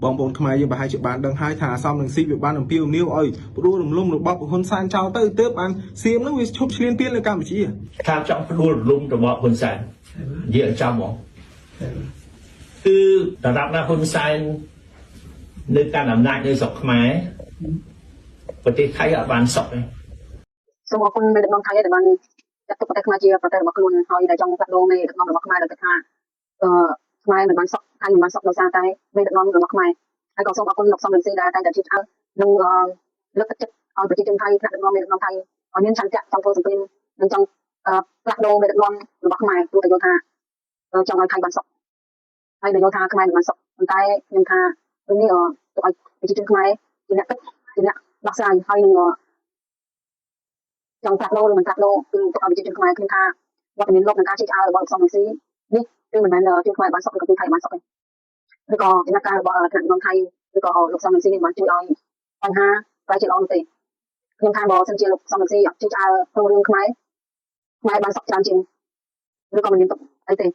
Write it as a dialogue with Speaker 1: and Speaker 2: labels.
Speaker 1: បងប្អូនខ្មែរយើងប្រហែលជាបានដឹងហើយថាសំនឹងស៊ីវាបានអំពាវនាវឲ្យព្រោះរំលំរបស់ហ៊ុនសែនចោលទៅទើបបានសៀមនឹងវាឈប់ឈ្លានពាននៅកម្ពុជា
Speaker 2: ថាចង់ផ្ដួលរំលំរបស់ហ៊ុនសែននិយាយចាំហ្មងគឺដរាបណាហ៊ុនសែននៅកាន់អំណាចនៅស្រុកខ្មែរប្រទេសថៃអត់បានសុខទេ
Speaker 3: សូមអរគុណមេដឹកនាំថៃដែលបានចាត់ទុកប្រទេសខ្មែរជាប្រទេសរបស់ខ្លួនហើយដែលចង់ផ្លាស់ប្ដូរមេដឹកនាំរបស់ខ្មែរដែលគិតថាខ្មែរមិនបានសុខថៃមិនបានសុខដោយសារតែមេដឹកនាំរបស់ខ្មែរហើយក៏សូមអរគុណលោកសំរងស៊ីដែលតែងតែជឿឆ្អើនិងលើកទឹកចិត្តឲ្យប្រជាជនថៃថ្នាក់ដឹកនាំមេដឹកនាំថៃឲ្យមានឆន្ទៈចង់ធ្វើសង្គ្រាមនិងចង់ផ្លាស់ប្ដូរមេដឹកនាំរបស់ខ្មែរព្រោះតែយល់ថាចង់ឲ្យថៃបានសុខហើយដែលយល់ថាខ្មែរមិនបានសុខប៉ុន្តែខ្ញុំថារឿងនេះទុកឲ្យប្រជាជនខ្មែរជាអ្នកគិតជាអ្នកដោះស្រាយហើយនឹងចង់ផ្លាស់ប្ដូរឬមិនផ្លាស់ប្ដូរគឺទុកឲ្យប្រជាជនខ្មែរឃើញថាវត្តមានលោកនឹងការជឿឆ្អើរបស់លោកសំរងស៊ីនេះគឺមិនមែនជួយខ្មែរបានសុខឬក៏ជួយថៃបានសុខទេឬក៏ដំណើរការរបស់ថ្នាក់ដឹកនាំថៃឬក៏លោកសំរងស៊ីនេះបានជួយឲ្យបញ្ហាប្រែជាល្អនោះទេខ្ញុំថាបើសិនជាលោកសំរងស៊ីអត់ជឿឆ្អើក្នុងរឿងខ្មែរបានសុខច្រើនជាងឬក៏មិនមានទុកអីទេ